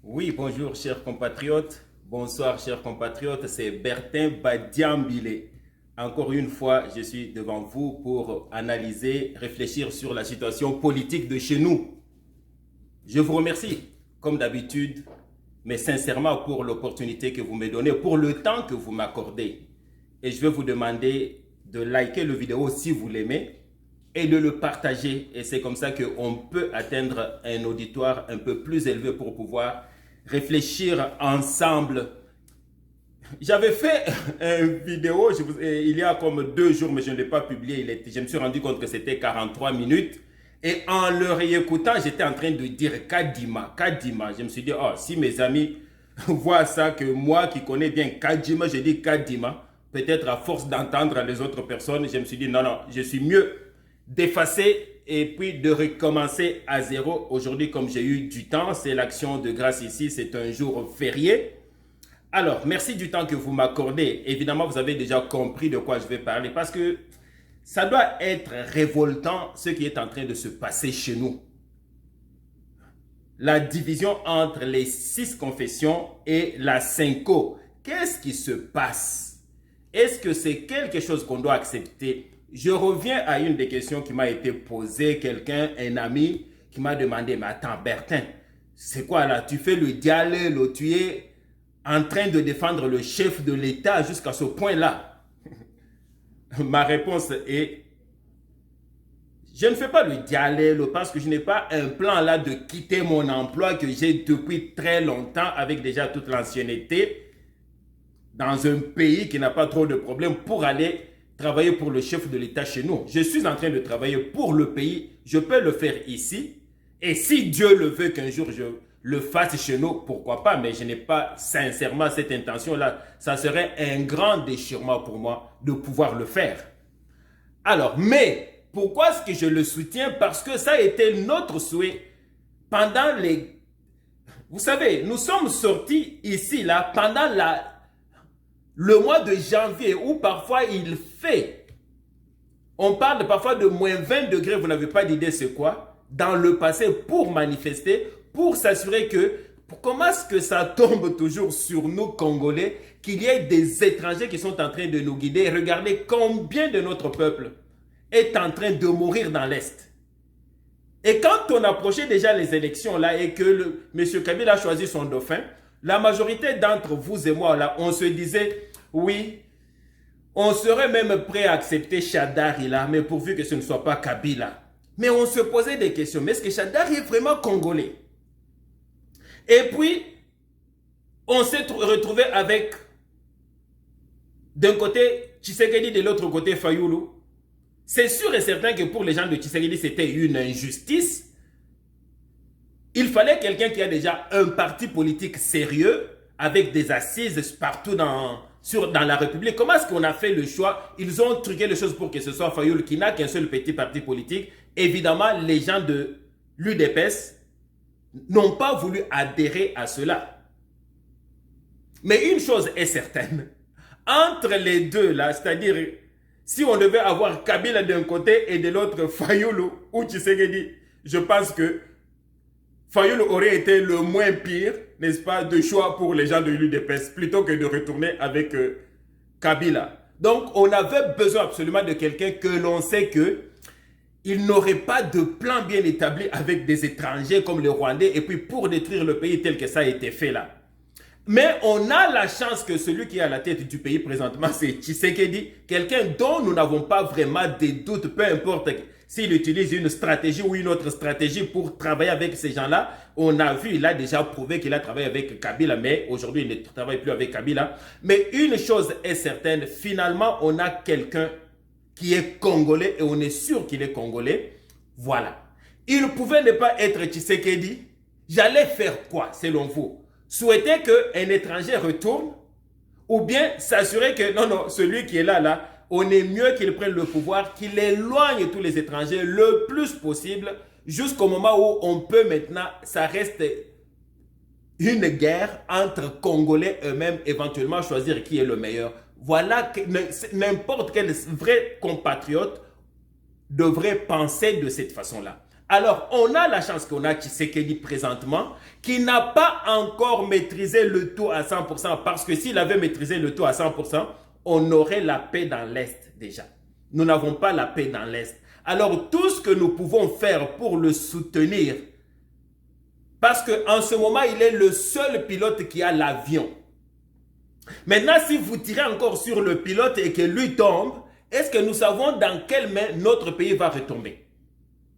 Oui, bonjour chers compatriotes, bonsoir chers compatriotes, c'est Bertin Badiambile. Encore une fois, je suis devant vous pour analyser, réfléchir sur la situation politique de chez nous. Je vous remercie, comme d'habitude, mais sincèrement pour l'opportunité que vous me donnez, pour le temps que vous m'accordez. Et je vais vous demander de liker la vidéo si vous l'aimez et de le partager. Et c'est comme ça qu'on peut atteindre un auditoire un peu plus élevé pour pouvoir réfléchir ensemble. J'avais fait une vidéo il y a comme 2 jours, mais je ne l'ai pas publié. Je me suis rendu compte que c'était 43 minutes. Et en le réécoutant, j'étais en train de dire Kadima, Kadima. Je me suis dit, oh, si mes amis voient ça, que moi qui connais bien Kadima, je dis Kadima. Peut-être à force d'entendre les autres personnes, je me suis dit, non, non, je suis mieux d'effacer et puis de recommencer à zéro. Aujourd'hui, comme j'ai eu du temps, c'est l'action de grâce ici, c'est un jour férié. Alors, merci du temps que vous m'accordez. Évidemment, vous avez déjà compris de quoi je vais parler parce que ça doit être révoltant ce qui est en train de se passer chez nous. La division entre les 6 confessions et la Cinco. Qu'est-ce qui se passe? Est-ce que c'est quelque chose qu'on doit accepter? Je reviens à une des questions qui m'a été posée. Quelqu'un, un ami, qui m'a demandé, mais attends Bertin, c'est quoi là? Tu fais le dialogue, tu es en train de défendre le chef de l'État jusqu'à ce point-là. Ma réponse est, je ne fais pas le dialogue parce que je n'ai pas un plan là de quitter mon emploi que j'ai depuis très longtemps avec déjà toute l'ancienneté dans un pays qui n'a pas trop de problèmes pour aller travailler pour le chef de l'État chez nous. Je suis en train de travailler pour le pays, je peux le faire ici et si Dieu le veut qu'un jour je le fasse chez nous, pourquoi pas, mais je n'ai pas sincèrement cette intention-là. Ça serait un grand déchirement pour moi de pouvoir le faire. Alors, mais pourquoi est-ce que je le soutiens? Parce que ça a été notre souhait pendant les... Vous savez, nous sommes sortis ici, là, pendant le mois de janvier où parfois il fait. On parle parfois de moins 20 degrés, vous n'avez pas d'idée c'est quoi, dans le passé pour manifester, pour s'assurer que, comment est-ce que ça tombe toujours sur nous Congolais, qu'il y ait des étrangers qui sont en train de nous guider. Regardez combien de notre peuple est en train de mourir dans l'Est. Et quand on approchait déjà les élections là et que M. Kabila a choisi son dauphin, la majorité d'entre vous et moi là, on se disait, oui, on serait même prêt à accepter Chadari là, mais pourvu que ce ne soit pas Kabila. Mais on se posait des questions, mais est-ce que Chadari est vraiment congolais? Et puis, on s'est retrouvé avec, d'un côté, Tshisekedi, de l'autre côté, Fayulu. C'est sûr et certain que pour les gens de Tshisekedi, c'était une injustice. Il fallait quelqu'un qui a déjà un parti politique sérieux, avec des assises partout dans la République. Comment est-ce qu'on a fait le choix? Ils ont truqué les choses pour que ce soit Fayulu qui n'a qu'un seul petit parti politique. Évidemment, les gens de l'UDPS n'ont pas voulu adhérer à cela. Mais une chose est certaine, entre les deux là, c'est-à-dire si on devait avoir Kabila d'un côté et de l'autre Fayulu ou Tshisekedi, je pense que Fayulu aurait été le moins pire, n'est-ce pas, de choix pour les gens de l'UDPS, plutôt que de retourner avec Kabila. Donc on avait besoin absolument de quelqu'un que l'on sait que il n'aurait pas de plan bien établi avec des étrangers comme les Rwandais et puis pour détruire le pays tel que ça a été fait là. Mais on a la chance que celui qui est à la tête du pays présentement, c'est Tshisekedi, quelqu'un dont nous n'avons pas vraiment des doutes, peu importe s'il utilise une stratégie ou une autre stratégie pour travailler avec ces gens-là. On a vu, il a déjà prouvé qu'il a travaillé avec Kabila, mais aujourd'hui il ne travaille plus avec Kabila. Mais une chose est certaine, finalement on a quelqu'un qui est congolais et on est sûr qu'il est congolais. Voilà. Il pouvait ne pas être Tshisekedi. J'allais faire quoi selon vous? Souhaiter qu'un étranger retourne ou bien s'assurer que non, non, celui qui est là, on est mieux qu'il prenne le pouvoir, qu'il éloigne tous les étrangers le plus possible jusqu'au moment où on peut maintenant, ça reste une guerre entre Congolais eux-mêmes, éventuellement choisir qui est le meilleur. Voilà que n'importe quel vrai compatriote devrait penser de cette façon-là. Alors, on a la chance qu'on a Tshisekedi présentement, qui n'a pas encore maîtrisé le tout à 100%, parce que s'il avait maîtrisé le tout à 100%, on aurait la paix dans l'Est déjà. Nous n'avons pas la paix dans l'Est. Alors, tout ce que nous pouvons faire pour le soutenir, parce qu'en ce moment, il est le seul pilote qui a l'avion. Maintenant, si vous tirez encore sur le pilote et que lui tombe, est-ce que nous savons dans quelle main notre pays va retomber?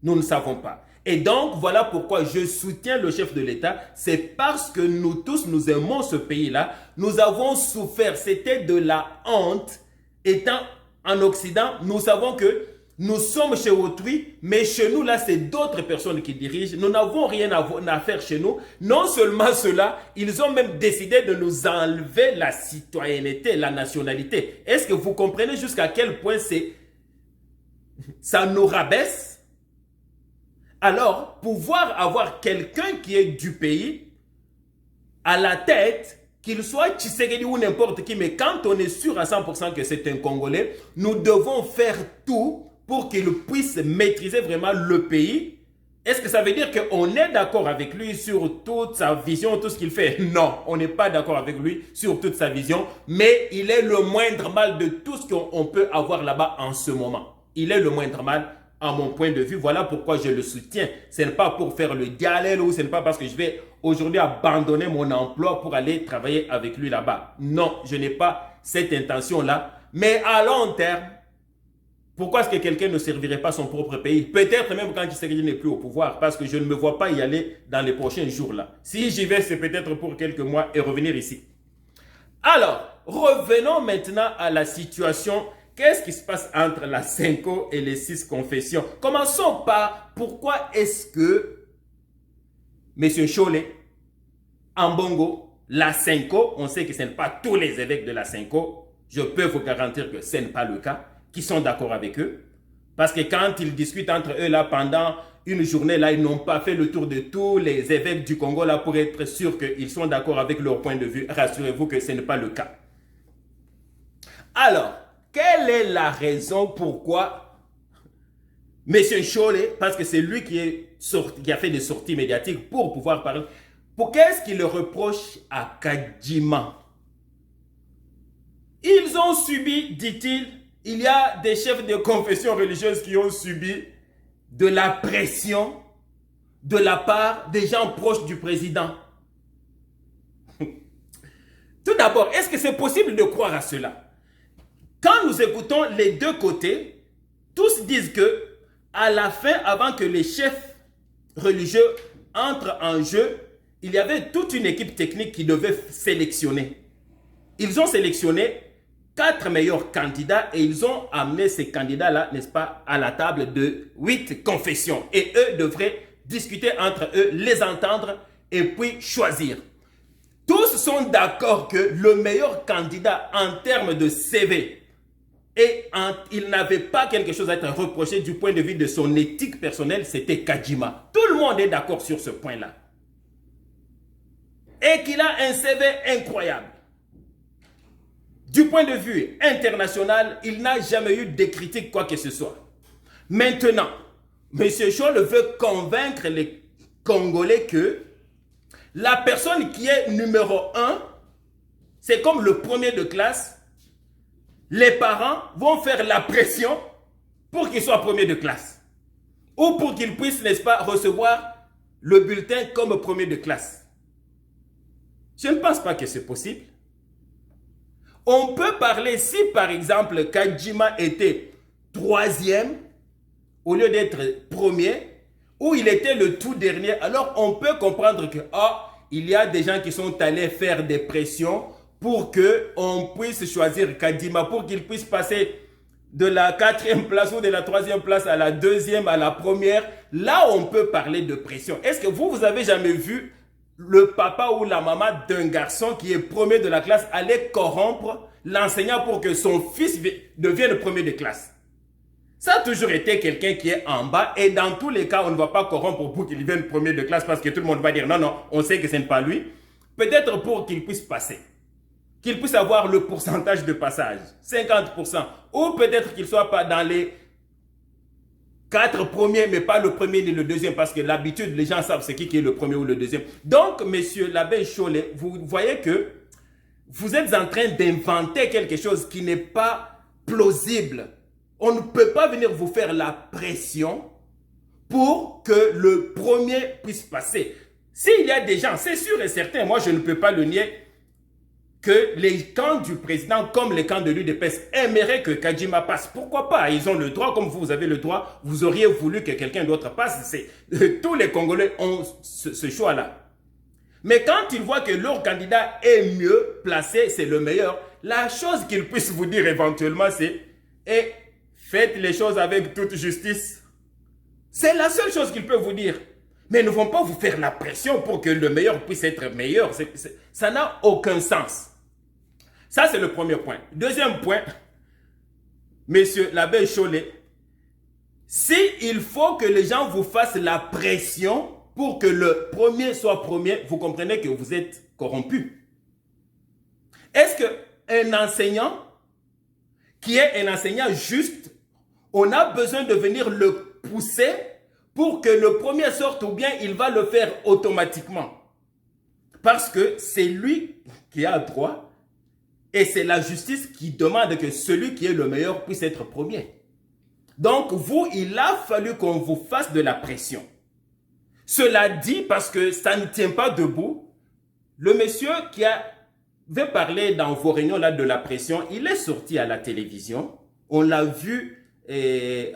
Nous ne savons pas. Et donc, voilà pourquoi je soutiens le chef de l'État. C'est parce que nous tous, nous aimons ce pays-là. Nous avons souffert. C'était de la honte. Étant en Occident, nous savons que nous sommes chez autrui, mais chez nous, là, c'est d'autres personnes qui dirigent. Nous n'avons rien à faire chez nous. Non seulement cela, ils ont même décidé de nous enlever la citoyenneté, la nationalité. Est-ce que vous comprenez jusqu'à quel point ça nous rabaisse? Alors, pouvoir avoir quelqu'un qui est du pays à la tête, qu'il soit Tshisekedi ou n'importe qui, mais quand on est sûr à 100% que c'est un Congolais, nous devons faire tout pour qu'il puisse maîtriser vraiment le pays. Est-ce que ça veut dire qu'on est d'accord avec lui sur toute sa vision, tout ce qu'il fait? Non, on n'est pas d'accord avec lui sur toute sa vision, mais il est le moindre mal de tout ce qu'on peut avoir là-bas en ce moment. Il est le moindre mal à mon point de vue. Voilà pourquoi je le soutiens. Ce n'est pas pour faire le dialogue ou ce n'est pas parce que je vais aujourd'hui abandonner mon emploi pour aller travailler avec lui là-bas. Non, je n'ai pas cette intention-là. Mais à long terme, pourquoi est-ce que quelqu'un ne servirait pas son propre pays? Peut-être même quand Tshisekedi n'est plus au pouvoir, parce que je ne me vois pas y aller dans les prochains jours-là. Si j'y vais, c'est peut-être pour quelques mois et revenir ici. Alors, revenons maintenant à la situation. Qu'est-ce qui se passe entre la Senko et les 6 confessions? Commençons par pourquoi est-ce que M. Cholet, Ambongo, la Senko, on sait que ce n'est pas tous les évêques de la Senko, je peux vous garantir que ce n'est pas le cas, qui sont d'accord avec eux. Parce que quand ils discutent entre eux là pendant une journée là, ils n'ont pas fait le tour de tous les évêques du Congo là pour être sûr qu'ils sont d'accord avec leur point de vue. Rassurez-vous que ce n'est pas le cas. Alors, quelle est la raison pourquoi M. Cholet, parce que c'est lui qui a fait des sorties médiatiques pour pouvoir parler, pour qu'est-ce qu'il le reproche à Kadjima? Ils ont subi, dit-il, il y a des chefs de confession religieuse qui ont subi de la pression de la part des gens proches du président. Tout d'abord, est-ce que c'est possible de croire à cela? Quand nous écoutons les deux côtés, tous disent que à la fin, avant que les chefs religieux entrent en jeu, il y avait toute une équipe technique qui devait sélectionner. Ils ont sélectionné 4 meilleurs candidats et ils ont amené ces candidats-là, n'est-ce pas, à la table de 8 confessions. Et eux devraient discuter entre eux, les entendre et puis choisir. Tous sont d'accord que le meilleur candidat en termes de CV, et il n'avait pas quelque chose à être reproché du point de vue de son éthique personnelle, c'était Kadjima. Tout le monde est d'accord sur ce point-là. Et qu'il a un CV incroyable. Du point de vue international, il n'a jamais eu de critique quoi que ce soit. Maintenant, M. Scholl veut convaincre les Congolais que la personne qui est numéro 1, c'est comme le premier de classe. Les parents vont faire la pression pour qu'il soit premier de classe. Ou pour qu'il puisse, n'est-ce pas, recevoir le bulletin comme premier de classe. Je ne pense pas que c'est possible. On peut parler si, par exemple, Kadjima était 3e au lieu d'être premier, ou il était le tout dernier, alors on peut comprendre que il y a des gens qui sont allés faire des pressions pour qu'on puisse choisir Kadjima, pour qu'il puisse passer de la 4e place ou de la 3e place à la 2e, à la 1re. Là, on peut parler de pression. Est-ce que vous avez jamais vu le papa ou la maman d'un garçon qui est premier de la classe aller corrompre l'enseignant pour que son fils devienne premier de classe? Ça a toujours été quelqu'un qui est en bas et dans tous les cas, on ne va pas corrompre pour qu'il devienne premier de classe parce que tout le monde va dire non, non, on sait que ce n'est pas lui. Peut-être pour qu'il puisse passer, qu'il puisse avoir le pourcentage de passage, 50%, ou peut-être qu'il ne soit pas dans les 4 premiers, mais pas le premier ni le deuxième, parce que l'habitude, les gens savent c'est qui est le premier ou le deuxième. Donc, monsieur l'abbé Cholet, vous voyez que vous êtes en train d'inventer quelque chose qui n'est pas plausible. On ne peut pas venir vous faire la pression pour que le premier puisse passer. S'il y a des gens, c'est sûr et certain, moi je ne peux pas le nier, que les camps du président, comme les camps de l'UDPS, aimeraient que Kadjima passe. Pourquoi pas? Ils ont le droit, comme vous avez le droit, vous auriez voulu que quelqu'un d'autre passe. Tous les Congolais ont ce choix-là. Mais quand ils voient que leur candidat est mieux placé, c'est le meilleur, la chose qu'ils puissent vous dire éventuellement, c'est « faites les choses avec toute justice ». C'est la seule chose qu'ils peuvent vous dire. Mais ils ne vont pas vous faire la pression pour que le meilleur puisse être meilleur. Ça n'a aucun sens. Ça, c'est le premier point. Deuxième point, monsieur l'abbé Cholet, s'il faut que les gens vous fassent la pression pour que le premier soit premier, vous comprenez que vous êtes corrompu. Est-ce qu'un enseignant, qui est un enseignant juste, on a besoin de venir le pousser pour que le premier sorte ou bien il va le faire automatiquement? Parce que c'est lui qui a droit et c'est la justice qui demande que celui qui est le meilleur puisse être premier. Donc vous, il a fallu qu'on vous fasse de la pression. Cela dit, parce que ça ne tient pas debout, le monsieur qui avait parlé dans vos réunions là de la pression, il est sorti à la télévision. On l'a vu chez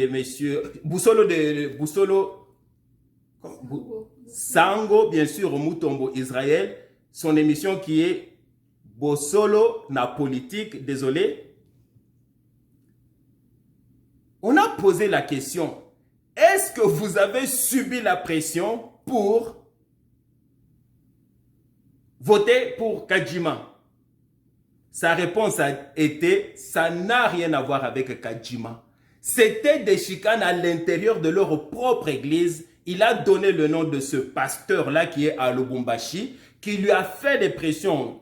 monsieur Boussolo Sango, bien sûr, Mutombo, Israël, son émission qui est Bossolo na politique, désolé. On a posé la question, est-ce que vous avez subi la pression pour voter pour Kadjima? Sa réponse a été, ça n'a rien à voir avec Kadjima. C'était des chicanes à l'intérieur de leur propre église. Il a donné le nom de ce pasteur-là qui est à Lubumbashi, qui lui a fait des pressions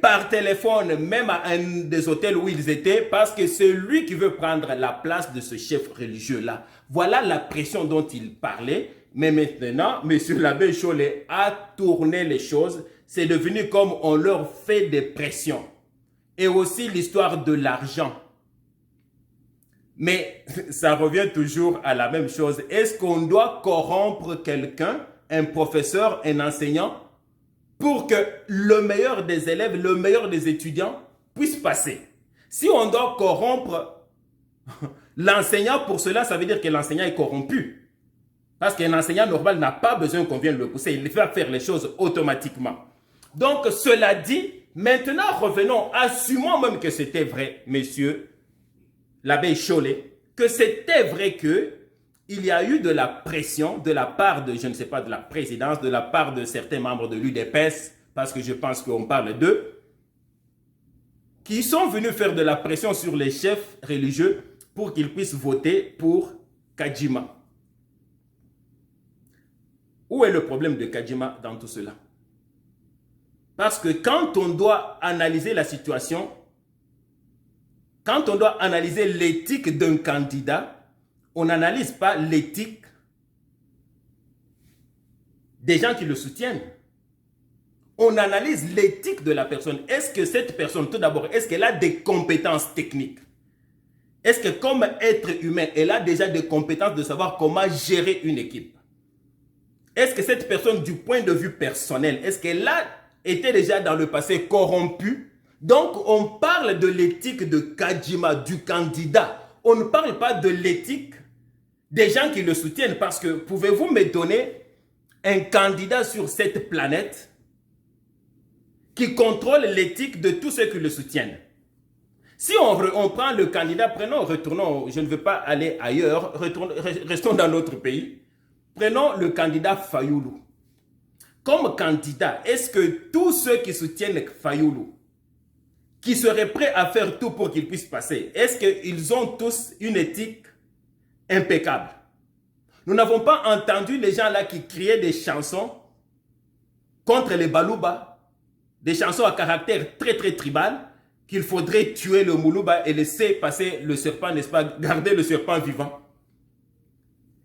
par téléphone, même à un des hôtels où ils étaient, parce que c'est lui qui veut prendre la place de ce chef religieux-là. Voilà la pression dont il parlait. Mais maintenant, M. l'abbé Cholet a tourné les choses. C'est devenu comme on leur fait des pressions. Et aussi l'histoire de l'argent. Mais ça revient toujours à la même chose. Est-ce qu'on doit corrompre quelqu'un, un professeur, un enseignant, pour que le meilleur des élèves, le meilleur des étudiants puisse passer? Si on doit corrompre l'enseignant pour cela, ça veut dire que l'enseignant est corrompu. Parce qu'un enseignant normal n'a pas besoin qu'on vienne le pousser. Il va faire les choses automatiquement. Donc, cela dit, maintenant revenons, assumons même que c'était vrai, messieurs, l'abbé Cholet, que c'était vrai que il y a eu de la pression de la part de, je ne sais pas, de la présidence, de la part de certains membres de l'UDPS, parce que je pense qu'on parle d'eux, qui sont venus faire de la pression sur les chefs religieux pour qu'ils puissent voter pour Kadjima. Où est le problème de Kadjima dans tout cela? Parce que quand on doit analyser la situation, quand on doit analyser l'éthique d'un candidat, on n'analyse pas l'éthique des gens qui le soutiennent. On analyse l'éthique de la personne. Est-ce que cette personne, tout d'abord, est-ce qu'elle a des compétences techniques? Est-ce que comme être humain, elle a déjà des compétences de savoir comment gérer une équipe? Est-ce que cette personne, du point de vue personnel, est-ce qu'elle a été déjà dans le passé corrompue? Donc, on parle de l'éthique de Kadjima, du candidat. On ne parle pas de l'éthique des gens qui le soutiennent, parce que pouvez-vous me donner un candidat sur cette planète qui contrôle l'éthique de tous ceux qui le soutiennent? Si on prend le candidat, retournons, je ne veux pas aller ailleurs, restons dans notre pays. Prenons le candidat Fayoulou. Comme candidat, est-ce que tous ceux qui soutiennent Fayoulou, qui seraient prêts à faire tout pour qu'il puisse passer, est-ce qu'ils ont tous une éthique impeccable? Nous n'avons pas entendu les gens là qui criaient des chansons contre les Balouba, des chansons à caractère très très tribal, qu'il faudrait tuer le Moulouba et laisser passer le serpent, n'est-ce pas, garder le serpent vivant.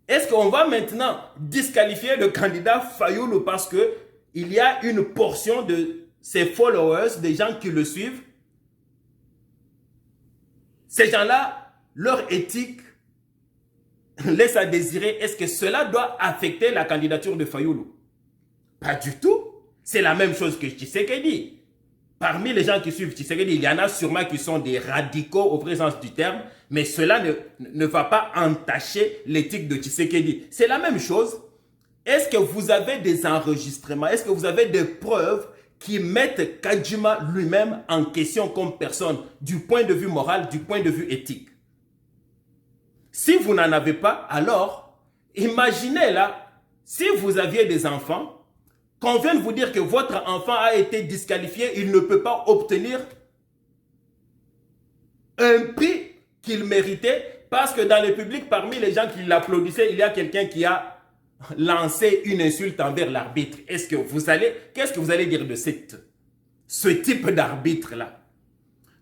Est-ce qu'on va maintenant disqualifier le candidat Fayoulou parce qu'il y a une portion de ses followers, des gens qui le suivent? Ces gens-là, leur éthique laisse à désirer. Est-ce que cela doit affecter la candidature de Fayoulou? Pas du tout. C'est la même chose que Tshisekedi. Parmi les gens qui suivent Tshisekedi, il y en a sûrement qui sont des radicaux au vrai sens du terme, mais cela ne va pas entacher l'éthique de Tshisekedi. C'est la même chose. Est-ce que vous avez des enregistrements? Est-ce que vous avez des preuves qui mettent Kadjima lui-même en question comme personne du point de vue moral, du point de vue éthique? Si vous n'en avez pas, alors imaginez là, si vous aviez des enfants, qu'on vienne vous dire que votre enfant a été disqualifié, il ne peut pas obtenir un prix qu'il méritait parce que dans le public, parmi les gens qui l'applaudissaient, il y a quelqu'un qui a lancé une insulte envers l'arbitre. Qu'est-ce que vous allez dire de ce type d'arbitre-là?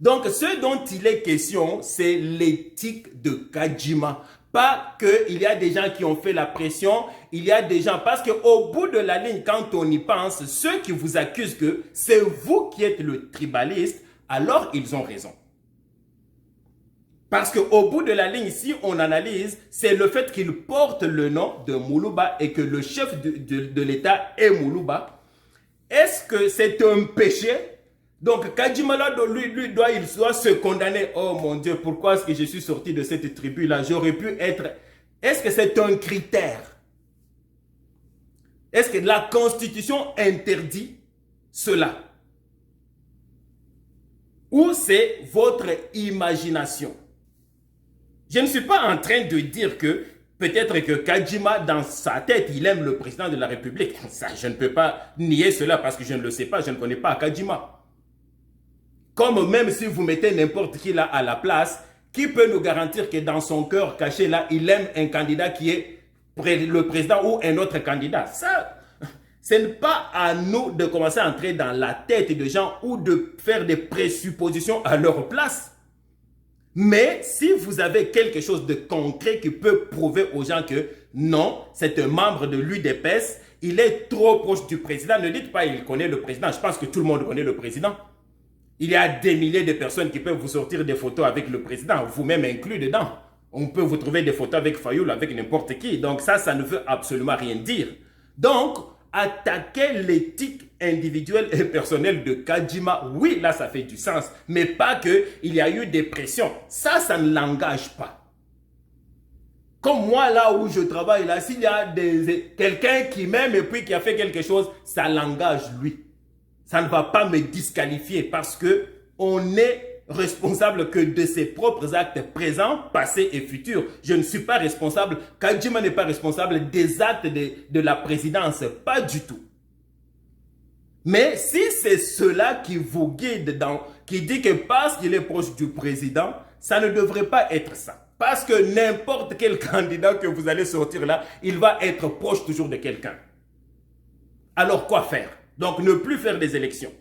Donc, ce dont il est question, c'est l'éthique de Kadjima. Pas qu'il y a des gens qui ont fait la pression, il y a des gens, parce qu'au bout de la ligne, quand on y pense, ceux qui vous accusent que c'est vous qui êtes le tribaliste, alors ils ont raison. Parce qu'au bout de la ligne, si on analyse, c'est le fait qu'il porte le nom de Moulouba et que le chef de l'État est Moulouba. Est-ce que c'est un péché? Donc, Kadjima, il doit se condamner. Oh mon Dieu, pourquoi est-ce que je suis sorti de cette tribu-là? J'aurais pu être... Est-ce que c'est un critère? Est-ce que la Constitution interdit cela? Ou c'est votre imagination? Je ne suis pas en train de dire que peut-être que Kadjima, dans sa tête, il aime le président de la République. Ça, je ne peux pas nier cela parce que je ne le sais pas, je ne connais pas Kadjima. Comme même si vous mettez n'importe qui là à la place, qui peut nous garantir que dans son cœur caché là, il aime un candidat qui est le président ou un autre candidat? Ça, ce n'est pas à nous de commencer à entrer dans la tête des gens ou de faire des présuppositions à leur place. Mais si vous avez quelque chose de concret qui peut prouver aux gens que non, c'est un membre de l'UDPS, il est trop proche du président, ne dites pas qu'il connaît le président. Je pense que tout le monde connaît le président. Il y a des milliers de personnes qui peuvent vous sortir des photos avec le président, vous-même inclus dedans. On peut vous trouver des photos avec Fayoulou, avec n'importe qui. Donc ça ne veut absolument rien dire. Donc, attaquer l'éthique individuelle et personnelle de Kadjima, oui, là, ça fait du sens. Mais pas qu'il y a eu des pressions. Ça ne l'engage pas. Comme moi, là où je travaille, là, s'il y a quelqu'un qui m'aime et puis qui a fait quelque chose, ça l'engage lui. Ça ne va pas me disqualifier parce que on est responsable que de ses propres actes présents, passés et futurs. Je ne suis pas responsable, Kadjima n'est pas responsable des actes de la présidence, pas du tout. Mais si c'est cela qui vous guide, qui dit que parce qu'il est proche du président, ça ne devrait pas être ça. Parce que n'importe quel candidat que vous allez sortir là, il va être proche toujours de quelqu'un. Alors quoi faire? Donc, ne plus faire des élections.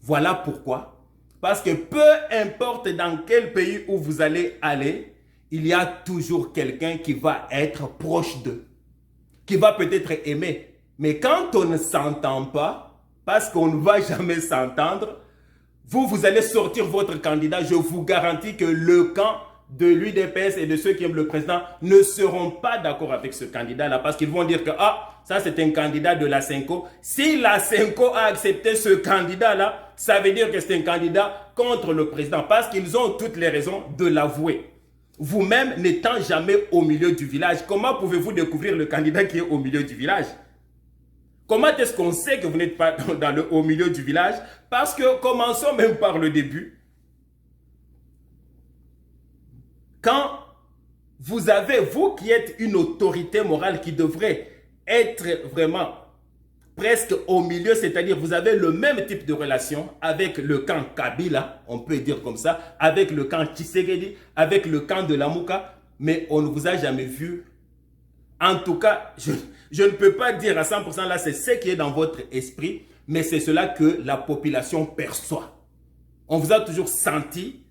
Voilà pourquoi. Parce que peu importe dans quel pays où vous allez aller, il y a toujours quelqu'un qui va être proche d'eux. Qui va peut-être aimer. Mais quand on ne s'entend pas, parce qu'on ne va jamais s'entendre, vous allez sortir votre candidat. Je vous garantis que le camp de l'UDPS et de ceux qui aiment le président ne seront pas d'accord avec ce candidat-là parce qu'ils vont dire que ça c'est un candidat de la Senko. Si la Senko a accepté ce candidat-là, ça veut dire que c'est un candidat contre le président parce qu'ils ont toutes les raisons de l'avouer. Vous-même n'étant jamais au milieu du village, comment pouvez-vous découvrir le candidat qui est au milieu du village? Comment est-ce qu'on sait que vous n'êtes pas au milieu du village? Parce que commençons même par le début. Quand vous avez, vous qui êtes une autorité morale qui devrait être vraiment presque au milieu, c'est-à-dire vous avez le même type de relation avec le camp Kabila, on peut dire comme ça, avec le camp Tshisekedi, avec le camp de Lamouka, mais on ne vous a jamais vu. En tout cas, je ne peux pas dire à 100% là, c'est ce qui est dans votre esprit, mais c'est cela que la population perçoit. On vous a toujours senti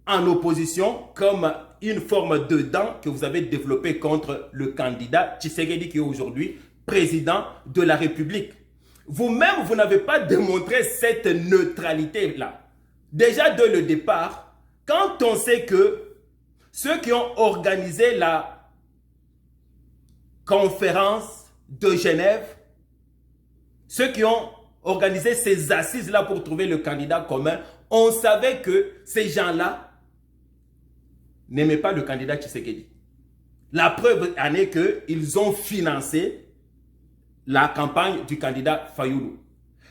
en opposition comme une forme de dent que vous avez développée contre le candidat Tshisekedi qui est aujourd'hui président de la République. Vous-même, vous n'avez pas démontré cette neutralité-là. Déjà dès le départ, quand on sait que ceux qui ont organisé la conférence de Genève, ceux qui ont organisé ces assises-là pour trouver le candidat commun, on savait que ces gens-là n'aimaient pas le candidat Tshisekedi. La preuve en est qu'ils ont financé la campagne du candidat Fayoulou.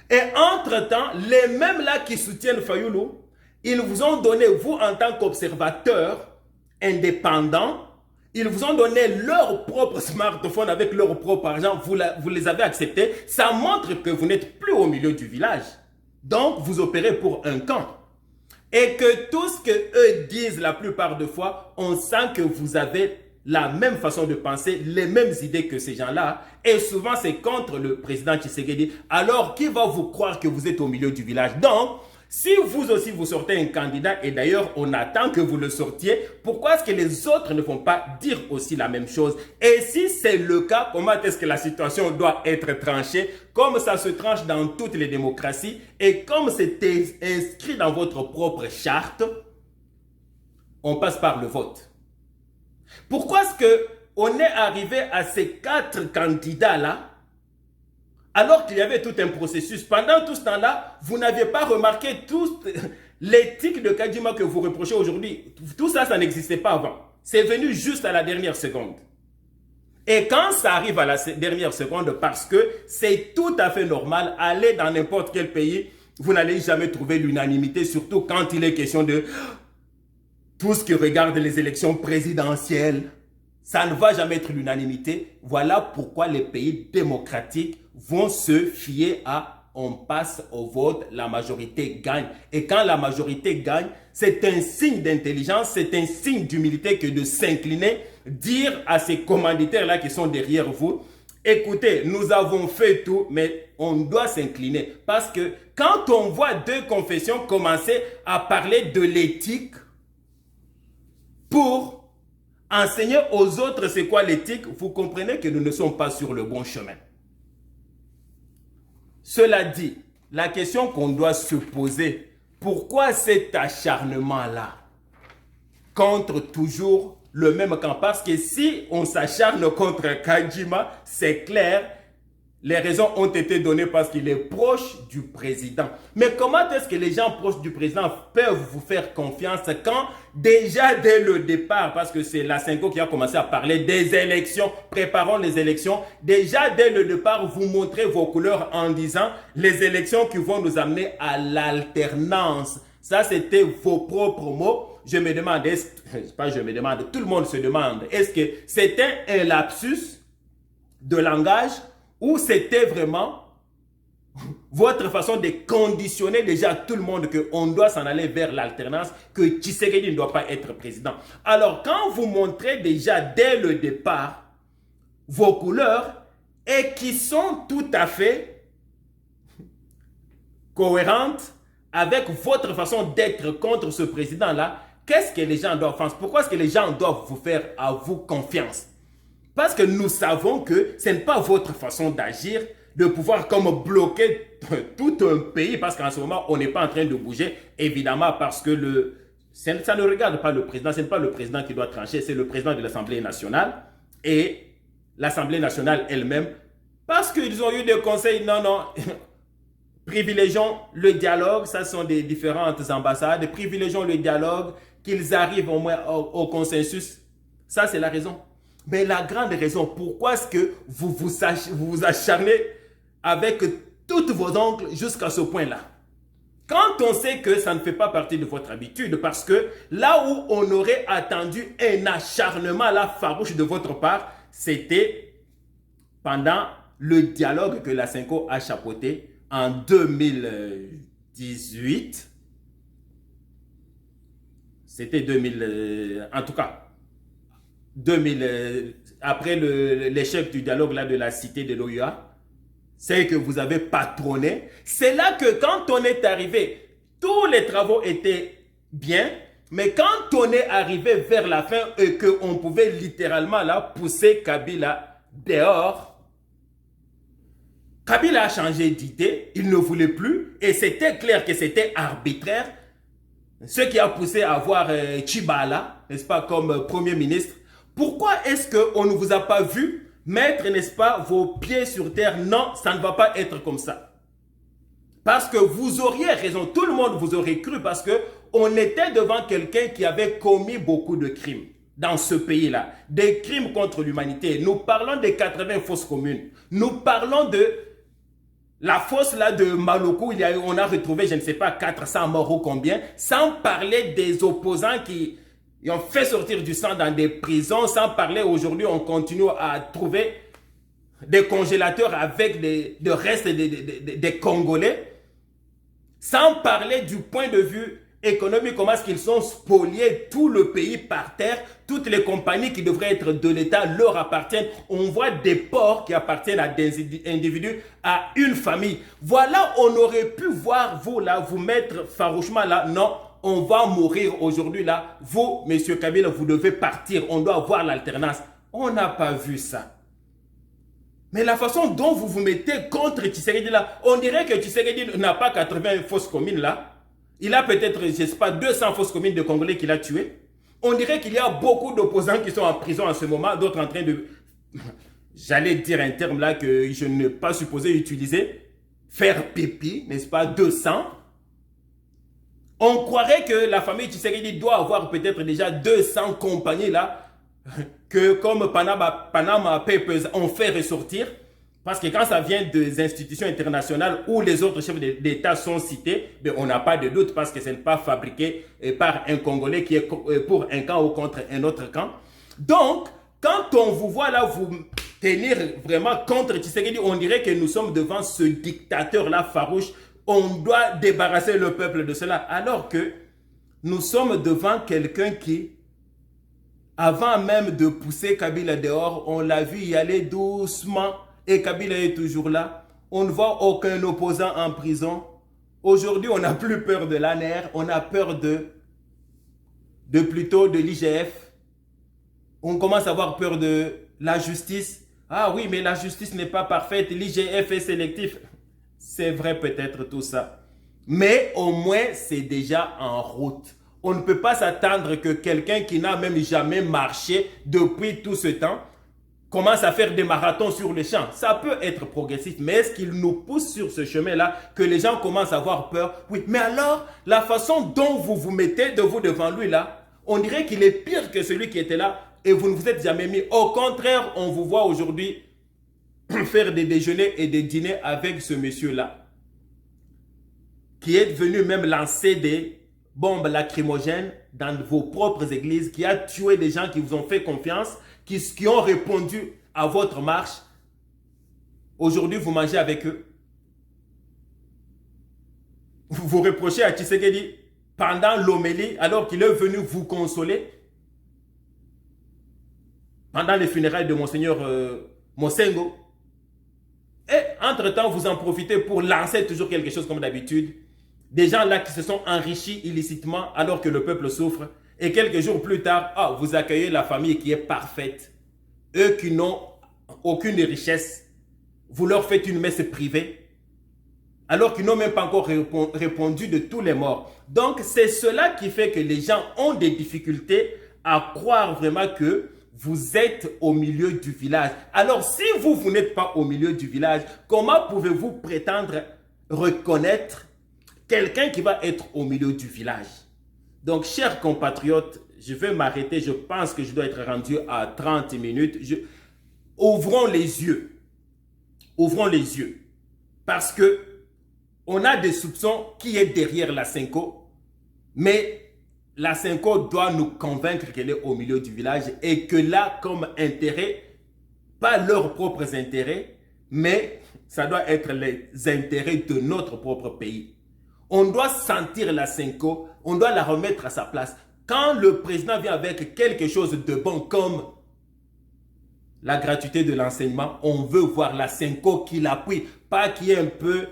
Et entre-temps, les mêmes là qui soutiennent Fayoulou, ils vous ont donné, vous en tant qu'observateur indépendant, ils vous ont donné leur propre smartphone avec leur propre argent, vous les avez acceptés. Ça montre que vous n'êtes plus au milieu du village. Donc, vous opérez pour un camp. Et que tout ce qu'eux disent la plupart des fois, on sent que vous avez la même façon de penser, les mêmes idées que ces gens-là. Et souvent, c'est contre le président Tshisekedi. Alors, qui va vous croire que vous êtes au milieu du village? Donc, si vous aussi vous sortez un candidat, et d'ailleurs on attend que vous le sortiez, pourquoi est-ce que les autres ne vont pas dire aussi la même chose? Et si c'est le cas, comment est-ce que la situation doit être tranchée? Comme ça se tranche dans toutes les démocraties et comme c'était inscrit dans votre propre charte, on passe par le vote. Pourquoi est-ce qu'on est arrivé à ces 4 candidats-là alors qu'il y avait tout un processus? Pendant tout ce temps-là, vous n'aviez pas remarqué toute l'éthique de Kadima que vous reprochez aujourd'hui. Tout ça, ça n'existait pas avant. C'est venu juste à la dernière seconde. Et quand ça arrive à la dernière seconde, parce que c'est tout à fait normal, aller dans n'importe quel pays, vous n'allez jamais trouver l'unanimité, surtout quand il est question de tout ce qui regarde les élections présidentielles. Ça ne va jamais être l'unanimité. Voilà pourquoi les pays démocratiques vont se fier à on passe au vote, la majorité gagne. Et quand la majorité gagne, c'est un signe d'intelligence, c'est un signe d'humilité que de s'incliner, dire à ces commanditaires-là qui sont derrière vous, écoutez, nous avons fait tout, mais on doit s'incliner. Parce que quand on voit 2 confessions commencer à parler de l'éthique pour enseigner aux autres c'est quoi l'éthique, vous comprenez que nous ne sommes pas sur le bon chemin. Cela dit, la question qu'on doit se poser, pourquoi cet acharnement-là contre toujours le même camp? Parce que si on s'acharne contre Kadima, c'est clair, les raisons ont été données parce qu'il est proche du président. Mais comment est-ce que les gens proches du président peuvent vous faire confiance quand déjà dès le départ, parce que c'est la Cinco qui a commencé à parler des élections, préparons les élections, déjà dès le départ vous montrez vos couleurs en disant les élections qui vont nous amener à l'alternance. Ça c'était vos propres mots. Je me demande, tout le monde se demande, est-ce que c'était un lapsus de langage ou c'était vraiment votre façon de conditionner déjà tout le monde qu'on doit s'en aller vers l'alternance, que Tshisekedi ne doit pas être président. Alors quand vous montrez déjà dès le départ vos couleurs et qui sont tout à fait cohérentes avec votre façon d'être contre ce président-là, qu'est-ce que les gens doivent faire? Pourquoi est-ce que les gens doivent vous faire à vous confiance? Parce que nous savons que ce n'est pas votre façon d'agir, de pouvoir comme bloquer tout un pays, parce qu'en ce moment, on n'est pas en train de bouger, évidemment, parce que ça ne regarde pas le président, ce n'est pas le président qui doit trancher, c'est le président de l'Assemblée nationale et l'Assemblée nationale elle-même, parce qu'ils ont eu des conseils, non, privilégions le dialogue, ça sont des différentes ambassades, privilégions le dialogue, qu'ils arrivent au moins au consensus, ça c'est la raison. Mais la grande raison, pourquoi est-ce que vous vous acharnez avec toutes vos ongles jusqu'à ce point-là? Quand on sait que ça ne fait pas partie de votre habitude, parce que là où on aurait attendu un acharnement là farouche de votre part, c'était pendant le dialogue que la Cinco a chapeauté en 2018. C'était 2000, en tout cas. Après l'échec du dialogue là de la cité de l'OUA, c'est que vous avez patronné. C'est là que quand on est arrivé, tous les travaux étaient bien, mais quand on est arrivé vers la fin et qu'on pouvait littéralement là pousser Kabila dehors, Kabila a changé d'idée, il ne voulait plus et c'était clair que c'était arbitraire. Ce qui a poussé à avoir Tchibala, n'est-ce pas, comme Premier ministre. Pourquoi est-ce qu'on ne vous a pas vu mettre, n'est-ce pas, vos pieds sur terre? Non, ça ne va pas être comme ça. Parce que vous auriez raison, tout le monde vous aurait cru parce que on était devant quelqu'un qui avait commis beaucoup de crimes dans ce pays-là. Des crimes contre l'humanité. Nous parlons des 80 fosses communes. Nous parlons de la fosse là de Maloko, on a retrouvé, je ne sais pas, 400 morts ou combien, sans parler des opposants qui ont fait sortir du sang dans des prisons, sans parler aujourd'hui, on continue à trouver des congélateurs avec des restes des Congolais, sans parler du point de vue économique, comment est-ce qu'ils sont spoliés tout le pays par terre, toutes les compagnies qui devraient être de l'État leur appartiennent. On voit des ports qui appartiennent à des individus, à une famille. Voilà, on aurait pu voir vous là, vous mettre farouchement là. Non, on va mourir aujourd'hui là. Vous, monsieur Kabila, vous devez partir. On doit avoir l'alternance. On n'a pas vu ça. Mais la façon dont vous vous mettez contre Tshisekedi là, on dirait que Tshisekedi n'a pas 80 fausses communes là. Il a peut-être, je ne sais pas, 200 fausses communes de Congolais qu'il a tuées. On dirait qu'il y a beaucoup d'opposants qui sont en prison en ce moment, d'autres en train de... J'allais dire un terme là que je n'ai pas supposé utiliser. Faire pipi, n'est-ce pas, 200. On croirait que la famille Tshisekedi doit avoir peut-être déjà 200 compagnies là, que comme Panama Papers ont fait ressortir. Parce que quand ça vient des institutions internationales où les autres chefs d'État sont cités, ben on n'a pas de doute parce que ce n'est pas fabriqué par un Congolais qui est pour un camp ou contre un autre camp. Donc, quand on vous voit là, vous tenir vraiment contre Tshisekedi, on dirait que nous sommes devant ce dictateur-là farouche. On doit débarrasser le peuple de cela. Alors que nous sommes devant quelqu'un qui, avant même de pousser Kabila dehors, on l'a vu y aller doucement. Et Kabila est toujours là. On ne voit aucun opposant en prison. Aujourd'hui, on n'a plus peur de l'ANR. On a peur plutôt de l'IGF. On commence à avoir peur de la justice. Ah oui, mais la justice n'est pas parfaite. L'IGF est sélectif. C'est vrai peut-être tout ça. Mais au moins, c'est déjà en route. On ne peut pas s'attendre que quelqu'un qui n'a même jamais marché depuis tout ce temps commence à faire des marathons sur le champ. Ça peut être progressif, mais est-ce qu'il nous pousse sur ce chemin-là que les gens commencent à avoir peur? Oui, mais alors, la façon dont vous vous mettez devant lui là, on dirait qu'il est pire que celui qui était là et vous ne vous êtes jamais mis. Au contraire, on vous voit aujourd'hui faire des déjeuners et des dîners avec ce monsieur-là qui est venu même lancer des bombes lacrymogènes dans vos propres églises, qui a tué des gens qui vous ont fait confiance, qui ont répondu à votre marche. Aujourd'hui, vous mangez avec eux. Vous reprochez à Tshisekedi pendant l'homélie, alors qu'il est venu vous consoler, pendant les funérailles de Monseigneur Mosengo. Et entre-temps, vous en profitez pour lancer toujours quelque chose comme d'habitude. Des gens là qui se sont enrichis illicitement alors que le peuple souffre. Et quelques jours plus tard, vous accueillez la famille qui est parfaite. Eux qui n'ont aucune richesse, vous leur faites une messe privée, alors qu'ils n'ont même pas encore répondu de tous les morts. Donc, c'est cela qui fait que les gens ont des difficultés à croire vraiment que vous êtes au milieu du village. Alors, si vous n'êtes pas au milieu du village, comment pouvez-vous prétendre reconnaître quelqu'un qui va être au milieu du village? Donc, chers compatriotes, je vais m'arrêter. Je pense que je dois être rendu à 30 minutes. Ouvrons les yeux. Ouvrons les yeux. Parce que on a des soupçons qui est derrière la Senko. Mais la Senko doit nous convaincre qu'elle est au milieu du village et que là, comme intérêt, pas leurs propres intérêts, mais ça doit être les intérêts de notre propre pays. On doit sentir la Senko, on doit la remettre à sa place. Quand le président vient avec quelque chose de bon comme la gratuité de l'enseignement. On veut voir la Senco qui l'appuie, pas qui est un peu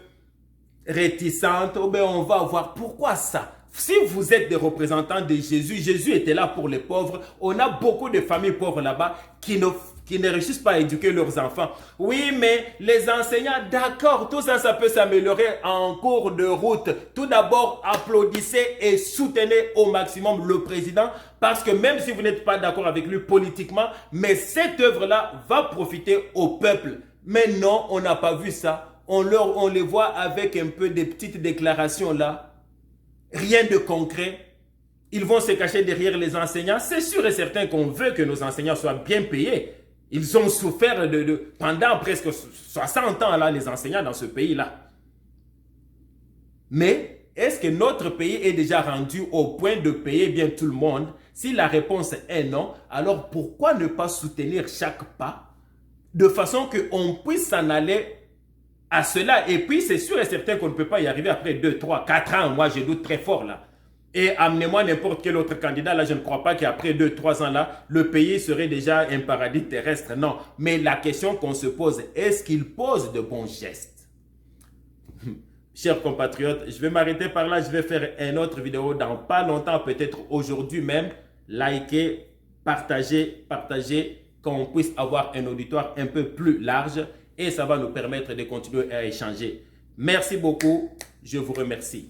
réticente. Oh ben on va voir pourquoi ça. Si vous êtes des représentants de Jésus, Jésus était là pour les pauvres. On a beaucoup de familles pauvres là-bas qui ne réussissent pas à éduquer leurs enfants. Oui, mais les enseignants, d'accord, tout ça, ça peut s'améliorer en cours de route. Tout d'abord, applaudissez et soutenez au maximum le président, parce que même si vous n'êtes pas d'accord avec lui politiquement, mais cette œuvre-là va profiter au peuple. Mais non, on n'a pas vu ça. On les voit avec un peu des petites déclarations là. Rien de concret. Ils vont se cacher derrière les enseignants. C'est sûr et certain qu'on veut que nos enseignants soient bien payés. Ils ont souffert pendant presque 60 ans, là, les enseignants dans ce pays-là. Mais est-ce que notre pays est déjà rendu au point de payer bien tout le monde? Si la réponse est non, alors pourquoi ne pas soutenir chaque pas de façon qu'on puisse s'en aller à cela? Et puis, c'est sûr et certain qu'on ne peut pas y arriver après 2, 3, 4 ans. Moi, je doute très fort là. Et amenez-moi n'importe quel autre candidat. Là, je ne crois pas qu'après 2, 3 ans là, le pays serait déjà un paradis terrestre. Non. Mais la question qu'on se pose, est-ce qu'il pose de bons gestes? Chers compatriotes, je vais m'arrêter par là. Je vais faire une autre vidéo dans pas longtemps, peut-être aujourd'hui même. Likez, partagez, qu'on puisse avoir un auditoire un peu plus large. Et ça va nous permettre de continuer à échanger. Merci beaucoup. Je vous remercie.